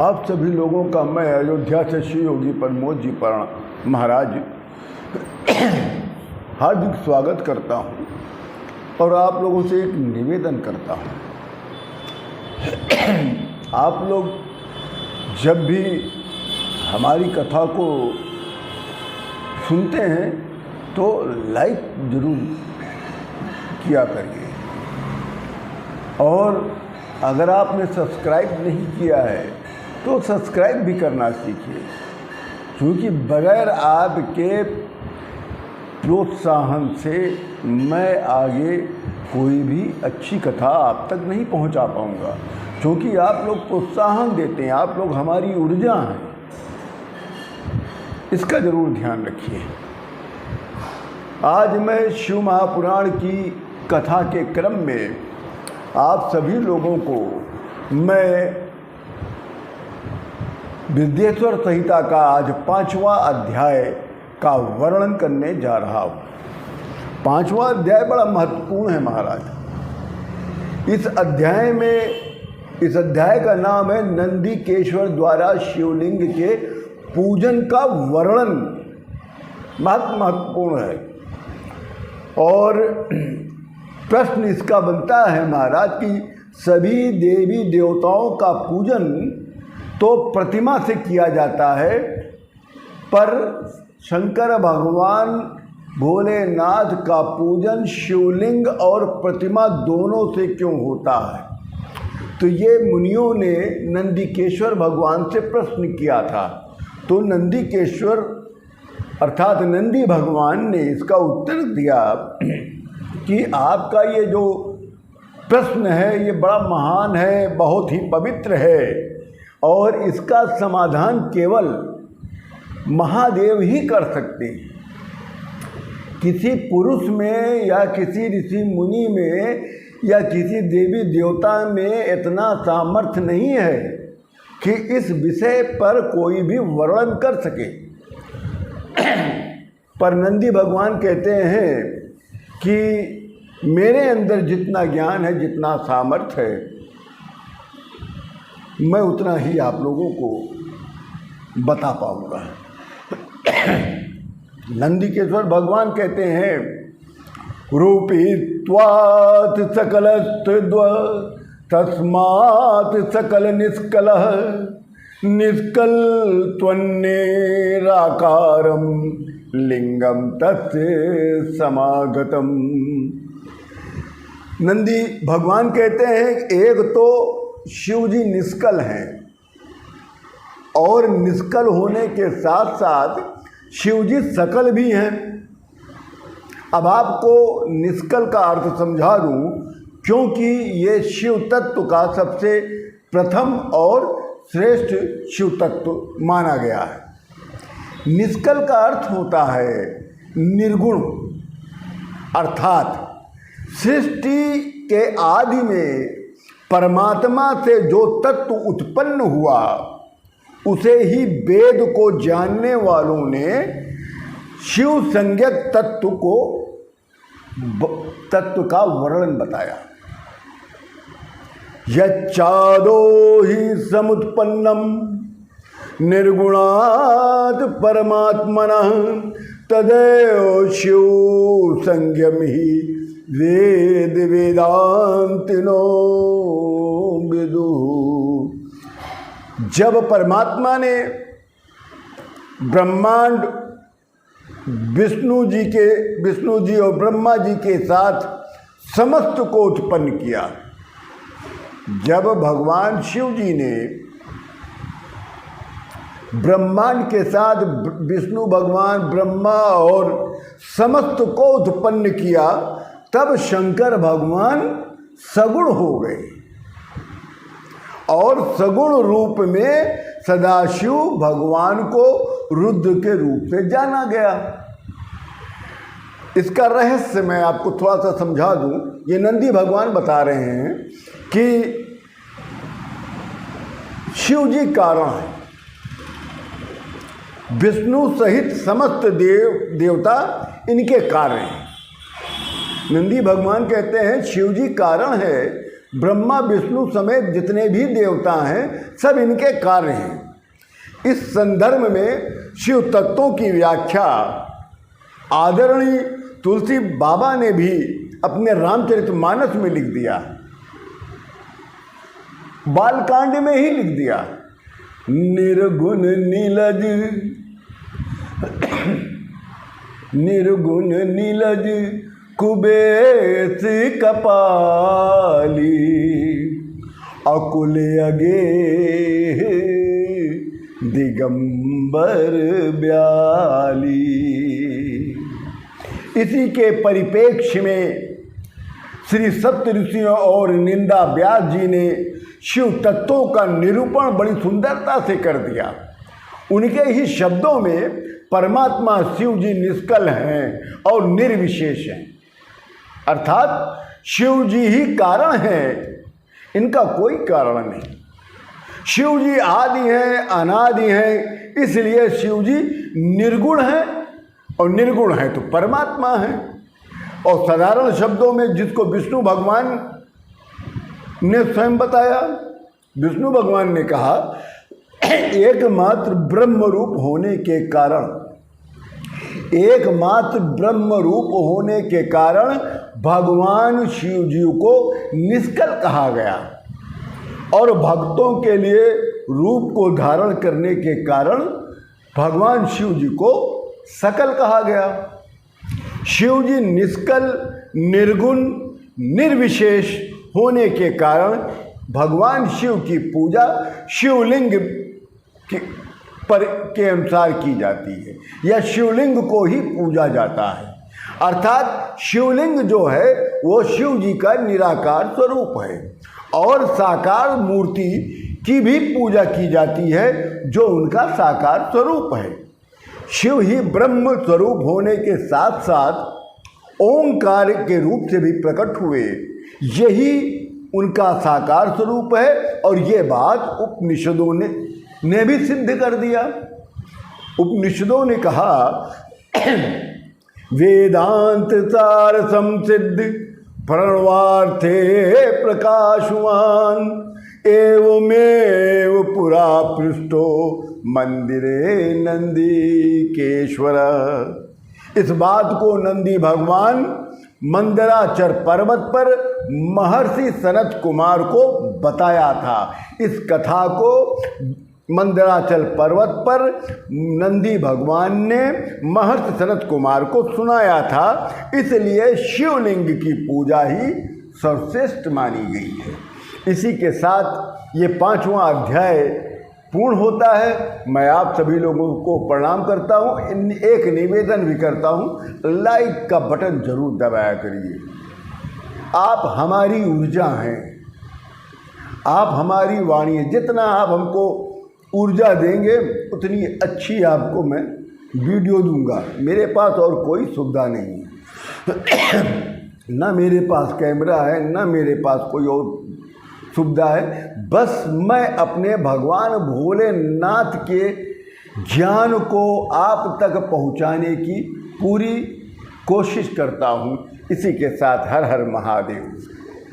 आप सभी लोगों का मैं अयोध्या से श्री योगी प्रमोद जी महाराज हार्दिक स्वागत करता हूँ और आप लोगों से एक निवेदन करता हूँ। आप लोग जब भी हमारी कथा को सुनते हैं तो लाइक जरूर किया करिए, और अगर आपने सब्सक्राइब नहीं किया है तो सब्सक्राइब भी करना सीखिए, क्योंकि बगैर आपके प्रोत्साहन से मैं आगे कोई भी अच्छी कथा आप तक नहीं पहुंचा पाऊंगा। क्योंकि आप लोग प्रोत्साहन देते हैं, आप लोग हमारी ऊर्जा हैं, इसका जरूर ध्यान रखिए। आज मैं शिव महापुराण की कथा के क्रम में आप सभी लोगों को मैं विद्येश्वर संहिता का आज 5वां अध्याय का वर्णन करने जा रहा हूँ। 5वां अध्याय बड़ा महत्वपूर्ण है महाराज। इस अध्याय का नाम है नंदीकेश्वर द्वारा शिवलिंग के पूजन का वर्णन। बहुत महत्वपूर्ण है और प्रश्न इसका बनता है महाराज कि सभी देवी देवताओं का पूजन तो प्रतिमा से किया जाता है, पर शंकर भगवान भोलेनाथ का पूजन शिवलिंग और प्रतिमा दोनों से क्यों होता है? तो ये मुनियों ने नंदीकेश्वर भगवान से प्रश्न किया था। तो नंदीकेश्वर अर्थात नंदी भगवान ने इसका उत्तर दिया कि आपका ये जो प्रश्न है ये बड़ा महान है, बहुत ही पवित्र है, और इसका समाधान केवल महादेव ही कर सकते हैं। किसी पुरुष में या किसी ऋषि मुनि में या किसी देवी देवता में इतना सामर्थ्य नहीं है कि इस विषय पर कोई भी वर्णन कर सके। पर नंदी भगवान कहते हैं कि मेरे अंदर जितना ज्ञान है, जितना सामर्थ्य है, मैं उतना ही आप लोगों को बता पाऊंगा। नंदीकेश्वर भगवान कहते हैं रूपीत्वात् सकलस्त्व तस्मात् सकल निष्कलः निष्कल त्वन्नेराकारं लिंगम तस्य समागतम। नंदी भगवान कहते हैं एक तो शिव जी निष्कल हैं, और निष्कल होने के साथ साथ शिव जी सकल भी हैं। अब आपको निष्कल का अर्थ समझा दूं, क्योंकि ये शिव तत्व का सबसे प्रथम और श्रेष्ठ शिव तत्व माना गया है। निष्कल का अर्थ होता है निर्गुण, अर्थात सृष्टि के आदि में परमात्मा से जो तत्व उत्पन्न हुआ उसे ही वेद को जानने वालों ने शिव संज्ञक तत्व का वर्णन बताया। यच्चादो ही समुत्पन्नम निर्गुणात् परमात्मनः तदेव शिव संज्ञम ही वेद वेदांतिनो विदु। जब परमात्मा ने ब्रह्मांड विष्णु जी और ब्रह्मा जी के साथ समस्त को उत्पन्न किया, जब भगवान शिव जी ने ब्रह्मांड के साथ विष्णु भगवान ब्रह्मा और समस्त को उत्पन्न किया, तब शंकर भगवान सगुण हो गए और सगुण रूप में सदाशिव भगवान को रुद्र के रूप से जाना गया। इसका रहस्य मैं आपको थोड़ा सा समझा दूं। ये नंदी भगवान बता रहे हैं कि शिव जी कारण है, विष्णु सहित समस्त देवता इनके कारण हैं। नंदी भगवान कहते हैं शिव जी कारण है, ब्रह्मा विष्णु समेत जितने भी देवता हैं सब इनके कार्य हैं। इस संदर्भ में शिव तत्वों की व्याख्या आदरणीय तुलसी बाबा ने भी अपने रामचरितमानस में लिख दिया, बालकांड में ही लिख दिया। निर्गुण नीलज निर्गुण नीलज कुबेस कपाली अकुल अगे दिगंबर ब्याली। इसी के परिप्रेक्ष्य में श्री सप्त ऋषियों और निंदा व्यास जी ने शिव तत्वों का निरूपण बड़ी सुंदरता से कर दिया। उनके ही शब्दों में परमात्मा शिव जी निष्कल हैं और निर्विशेष हैं, अर्थात शिव जी ही कारण हैं, इनका कोई कारण नहीं। शिव जी आदि हैं, अनादि हैं, इसलिए शिव जी निर्गुण हैं और निर्गुण है तो परमात्मा है। और साधारण शब्दों में जिसको विष्णु भगवान ने स्वयं बताया, विष्णु भगवान ने कहा एकमात्र ब्रह्म रूप होने के कारण, एकमात्र ब्रह्म रूप होने के कारण भगवान शिव जी को निष्कल कहा गया और भक्तों के लिए रूप को धारण करने के कारण भगवान शिव जी को सकल कहा गया। शिव जी निष्कल, निर्गुण, निर्विशेष होने के कारण भगवान शिव की पूजा शिवलिंग के अनुसार की जाती है या शिवलिंग को ही पूजा जाता है। अर्थात शिवलिंग जो है वो शिव जी का निराकार स्वरूप है और साकार मूर्ति की भी पूजा की जाती है जो उनका साकार स्वरूप है। शिव ही ब्रह्म स्वरूप होने के साथ साथ ओंकार के रूप से भी प्रकट हुए, यही उनका साकार स्वरूप है और ये बात उपनिषदों ने भी सिद्ध कर दिया। उपनिषदों ने कहा वेदांत सार संसिद्ध प्रणवार्थे प्रकाशवान एवमेव पुरा पृष्ठो मंदिरे नंदीकेश्वर। इस बात को नंदी भगवान मंदराचल पर्वत पर महर्षि सनत कुमार को बताया था। इस कथा को मंदराचल पर्वत पर नंदी भगवान ने महर्षि सनत कुमार को सुनाया था, इसलिए शिवलिंग की पूजा ही सर्वश्रेष्ठ मानी गई है। इसी के साथ ये 5वां अध्याय पूर्ण होता है। मैं आप सभी लोगों को प्रणाम करता हूँ। एक निवेदन भी करता हूँ, लाइक का बटन जरूर दबाया करिए। आप हमारी ऊर्जा हैं, आप हमारी वाणी है। जितना आप हमको ऊर्जा देंगे उतनी अच्छी आपको मैं वीडियो दूंगा। मेरे पास और कोई सुविधा नहीं है, ना मेरे पास कैमरा है, ना मेरे पास कोई और सुविधा है। बस मैं अपने भगवान भोलेनाथ के ज्ञान को आप तक पहुंचाने की पूरी कोशिश करता हूं। इसी के साथ हर हर महादेव।